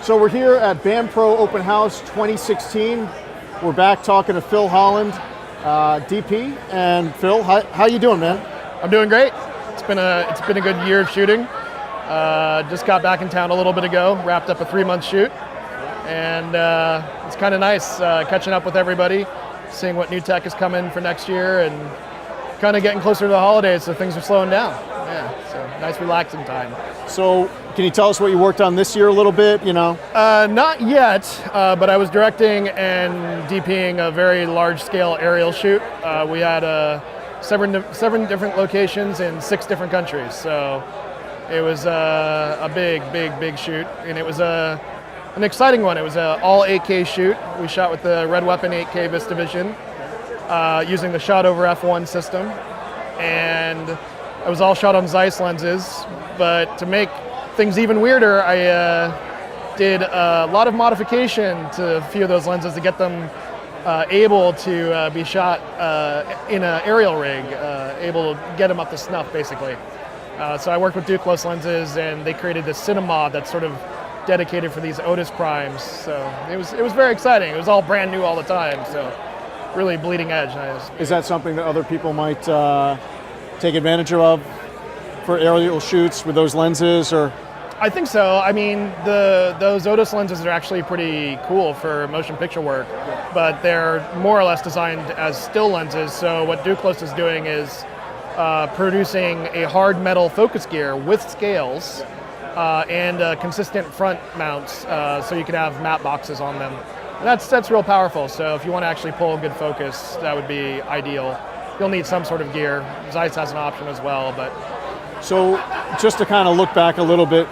So we're here at Band Pro Open House 2016. We're back talking to Phil Holland, DP. And Phil, how you doing, man? I'm doing great. It's been a good year of shooting. Just got back in town a little bit ago, wrapped up a 3-month shoot, and it's kind of nice catching up with everybody, seeing what new tech is coming for next year, and kind of getting closer to the holidays, so things are slowing down. Yeah, so nice relaxing time. So can you tell us what you worked on this year a little bit, you know? Not yet, but I was directing and DPing a very large-scale aerial shoot. We had seven different locations in 6 different countries, so it was a big shoot, and it was an exciting one. It was an all 8K shoot. We shot with the Red Weapon 8K VistaVision using the Shot over F1 system, and it was all shot on Zeiss lenses. But to make things even weirder, I did a lot of modification to a few of those lenses to get them able to be shot in an aerial rig, able to get them up to snuff, basically. So I worked with Duclos lenses, and they created this Cinemod that's sort of dedicated for these Otis primes. So it was very exciting. It was all brand new all the time, so really bleeding edge. Is that something that other people might take advantage of for aerial shoots with those lenses, or? I think so. I mean, those Otis lenses are actually pretty cool for motion picture work, but they're more or less designed as still lenses. So what Duclos is doing is producing a hard metal focus gear with scales and consistent front mounts, so you can have matte boxes on them. And that's real powerful. So if you want to actually pull a good focus, that would be ideal. You'll need some sort of gear. Zeiss has an option as well, but. So just to kind of look back a little bit,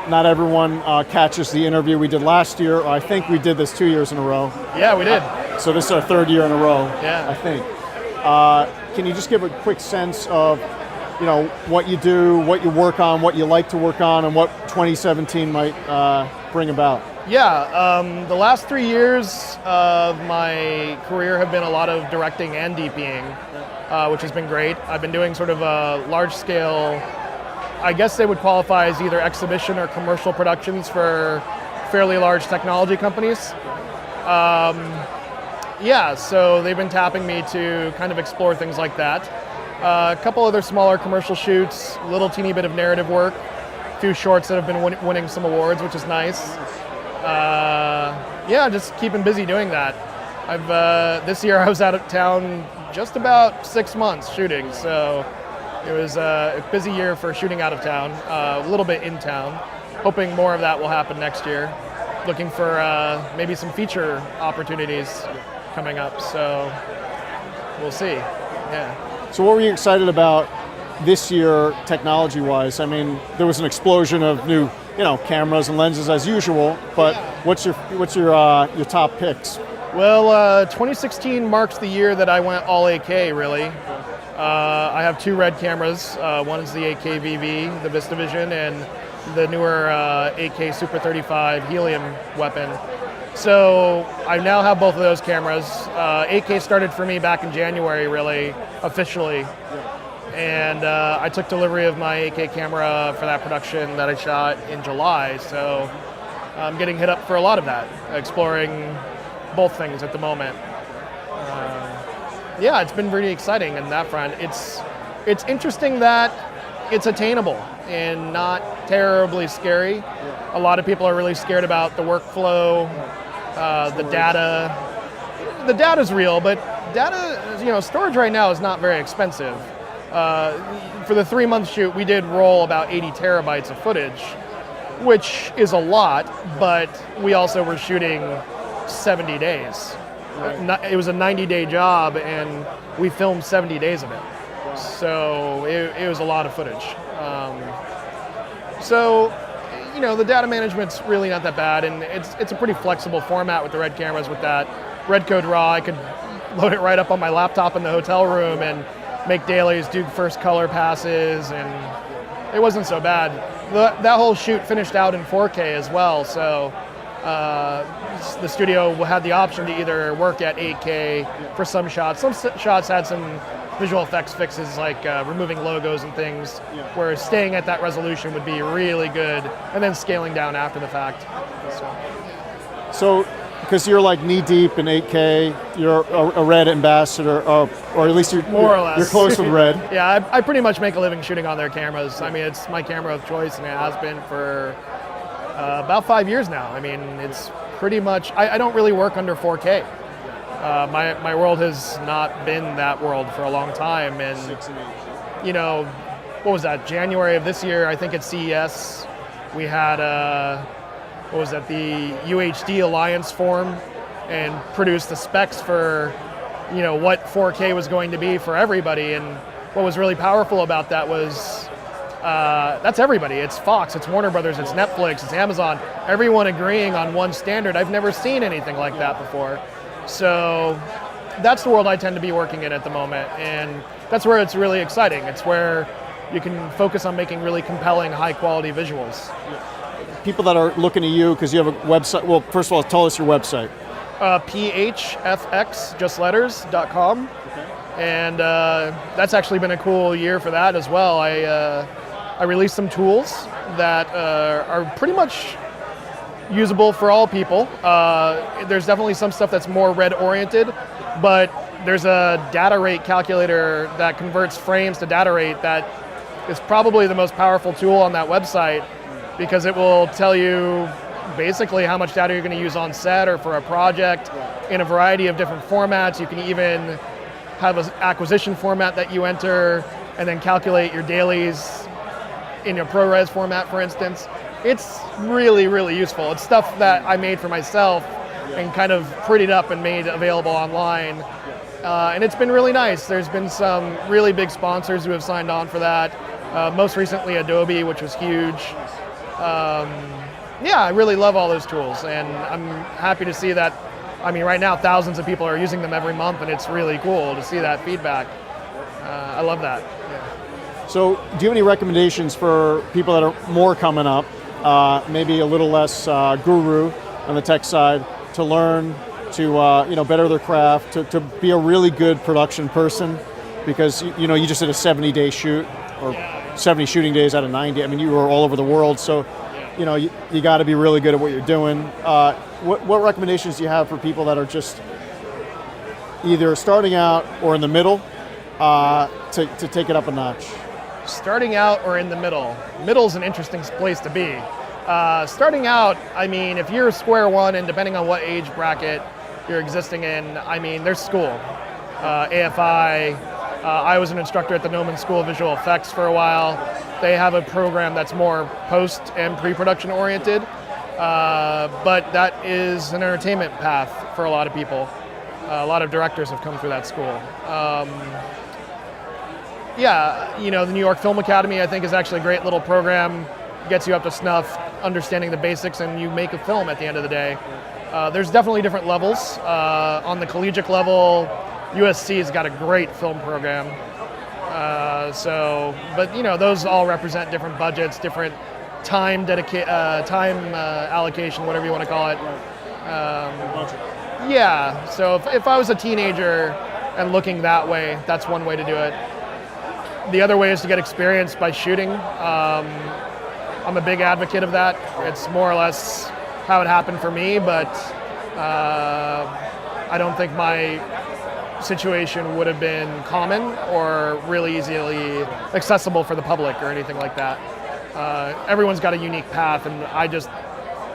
not everyone catches the interview we did last year. I think we did this 2 years in a row. Yeah, we did. So this is our 3rd year in a row, yeah. I think. Can you just give a quick sense of, you know, what you do, what you work on, what you like to work on, and what 2017 might bring about? Yeah, the last 3 years of my career have been a lot of directing and DPing, which has been great. I've been doing sort of a large-scale, I guess they would qualify as either exhibition or commercial productions for fairly large technology companies. Yeah, so they've been tapping me to kind of explore things like that. A couple other smaller commercial shoots, a little teeny bit of narrative work, a few shorts that have been winning some awards, which is nice. Yeah, just keeping busy doing that. This year I was out of town just about 6 months shooting, so it was a busy year for shooting out of town, a little bit in town. Hoping more of that will happen next year. Looking for maybe some feature opportunities coming up, so we'll see. Yeah. So what were you excited about this year technology-wise? I mean, there was an explosion of new, you know, cameras and lenses as usual, but what's your top picks? Well, 2016 marks the year that I went all 8K, really. I have 2 RED cameras. One is the 8K VV, the VistaVision, and the newer 8K Super 35 helium weapon. So I now have both of those cameras. 8K started for me back in January, really, officially. And I took delivery of my 8K camera for that production that I shot in July. So I'm getting hit up for a lot of that, exploring both things at the moment. Yeah, it's been really exciting in that front. It's interesting that it's attainable and not terribly scary. A lot of people are really scared about the workflow, the data. The data's real, but data, you know, storage right now is not very expensive. For the 3-month shoot, we did roll about 80 terabytes of footage, which is a lot, but we also were shooting 70 days. It was a 90-day job, and we filmed 70 days of it. So it was a lot of footage. So, you know, the data management's really not that bad, and it's a pretty flexible format with the RED cameras. With that RED code RAW, I could load it right up on my laptop in the hotel room and make dailies, do first color passes, and it wasn't so bad. That whole shoot finished out in 4K as well, so the studio had the option to either work at 8K for some shots. Some shots had some visual effects fixes like removing logos and things, where staying at that resolution would be really good, and then scaling down after the fact. So, because you're like knee deep in 8K, you're a Red ambassador, or at least you're more or less. You're close with Red. Yeah, I pretty much make a living shooting on their cameras. I mean, it's my camera of choice, and it has been for about 5 years now. I mean, it's pretty much. I don't really work under 4K. My world has not been that world for a long time, and 6 and 8. you know, what was that? January of this year, I think at CES, we had what was that, the UHD Alliance form, and produced the specs for, you know, what 4K was going to be for everybody. And what was really powerful about that was that's everybody. It's Fox, it's Warner Brothers, it's Netflix, it's Amazon, everyone agreeing on one standard. I've never seen anything like that before. So that's the world I tend to be working in at the moment, and that's where it's really exciting. It's where you can focus on making really compelling, high quality visuals. People that are looking at you, because you have a website, well, first of all, tell us your website. phfx.com. Okay. And that's actually been a cool year for that as well. I released some tools that are pretty much usable for all people. There's definitely some stuff that's more Red oriented, but there's a data rate calculator that converts frames to data rate that is probably the most powerful tool on that website, because it will tell you basically how much data you're going to use on set or for a project in a variety of different formats. You can even have an acquisition format that you enter and then calculate your dailies in your ProRes format, for instance. It's really, really useful. It's stuff that I made for myself and kind of prettied up and made available online. And it's been really nice. There's been some really big sponsors who have signed on for that. Most recently Adobe, which was huge. Yeah, I really love all those tools, and I'm happy to see that. I mean, right now thousands of people are using them every month, and it's really cool to see that feedback. I love that. Yeah. So, do you have any recommendations for people that are more coming up, maybe a little less guru on the tech side, to learn to better their craft, to be a really good production person? Because you just did a 70-day shoot, or 70 shooting days out of 90. I mean, you were all over the world, so you got to be really good at what you're doing. What recommendations do you have for people that are just either starting out or in the middle to take it up a notch? Starting out or in the middle. Middle's an interesting place to be. Starting out, I mean, if you're square one, and depending on what age bracket you're existing in, I mean, there's school. AFI. I was an instructor at the Noman School of Visual Effects for a while. They have a program that's more post and pre-production oriented, but that is an entertainment path for a lot of people. A lot of directors have come through that school. The New York Film Academy, I think, is actually a great little program. Gets you up to snuff, understanding the basics, and you make a film at the end of the day. There's definitely different levels. On the collegiate level, USC's got a great film program. Those all represent different budgets, different time allocation, whatever you want to call it. So if I was a teenager and looking that way, that's one way to do it. The other way is to get experience by shooting. I'm a big advocate of that. It's more or less how it happened for me, but I don't think my situation would have been common or really easily accessible for the public or anything like that. Everyone's got a unique path, and I just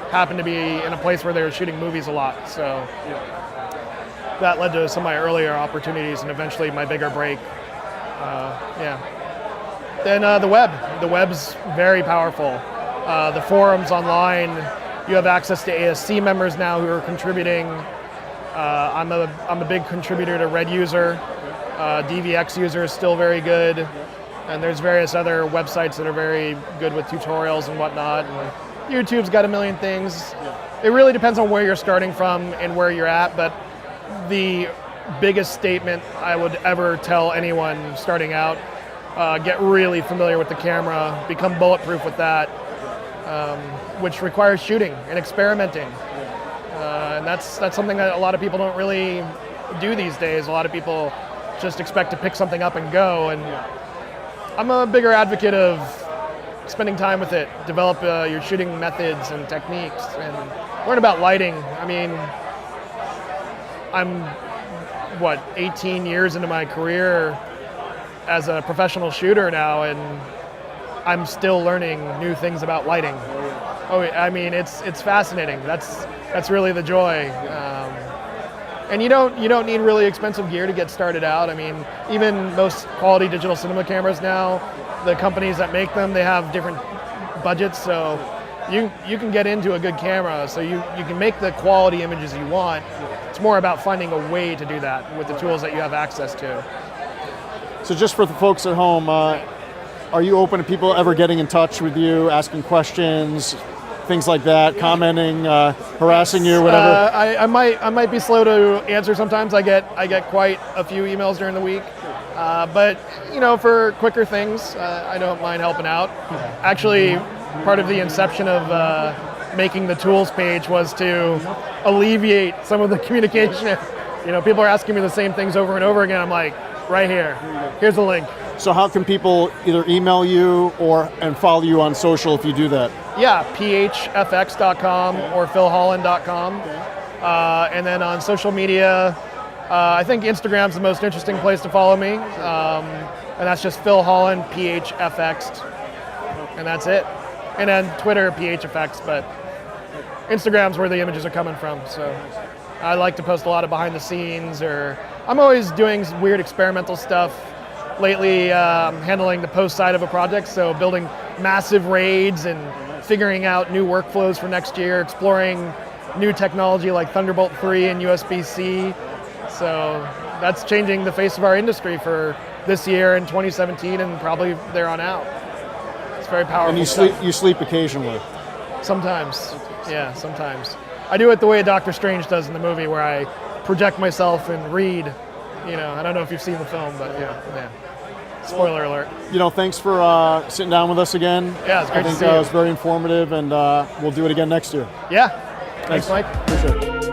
happened to be in a place where they were shooting movies a lot, so that led to some of my earlier opportunities and eventually my bigger break. Then the web. The web's very powerful. The forums online, you have access to ASC members now who are contributing. I'm a big contributor to Red User. DVX User is still very good. And there's various other websites that are very good with tutorials and whatnot. And YouTube's got a million things. It really depends on where you're starting from and where you're at, but the biggest statement I would ever tell anyone starting out, get really familiar with the camera, become bulletproof with that, which requires shooting and experimenting. And that's something that a lot of people don't really do these days. A lot of people just expect to pick something up and go. And I'm a bigger advocate of spending time with it, develop your shooting methods and techniques, and learn about lighting. I mean, I'm 18 years into my career as a professional shooter now, and I'm still learning new things about lighting. I mean, it's fascinating. That's really the joy. And you don't need really expensive gear to get started out. I mean, even most quality digital cinema cameras now, the companies that make them, they have different budgets, so you can get into a good camera, so you can make the quality images you want. It's more about finding a way to do that with the tools that you have access to. So just for the folks at home, are you open to people ever getting in touch with you, asking questions, things like that, commenting, harassing you, whatever? I might be slow to answer sometimes. I get quite a few emails during the week, but for quicker things, I don't mind helping out. Actually, part of the inception of making the tools page was to alleviate some of the communication. People are asking me the same things over and over again. I'm like, right here, here's a link. So how can people either email you and follow you on social if you do that? Yeah, phfx.com or philholland.com. And then on social media, I think Instagram's the most interesting place to follow me. And that's just Phil Holland, phfx, and that's it. And then Twitter, phfx, but Instagram's where the images are coming from. So I like to post a lot of behind the scenes, or I'm always doing weird experimental stuff. Lately, handling the post side of a project, so building massive raids and figuring out new workflows for next year, exploring new technology like Thunderbolt 3 and USB-C. So that's changing the face of our industry for this year and 2017 and probably there on out. It's very powerful. And you sleep occasionally? Sometimes, yeah, sometimes. I do it the way Dr. Strange does in the movie, where I project myself and read. I don't know if you've seen the film, but yeah. Spoiler alert. Thanks for sitting down with us again. Yeah, it's great to see you. I think it was very informative, and we'll do it again next year. Yeah. Thanks, Mike. Appreciate it.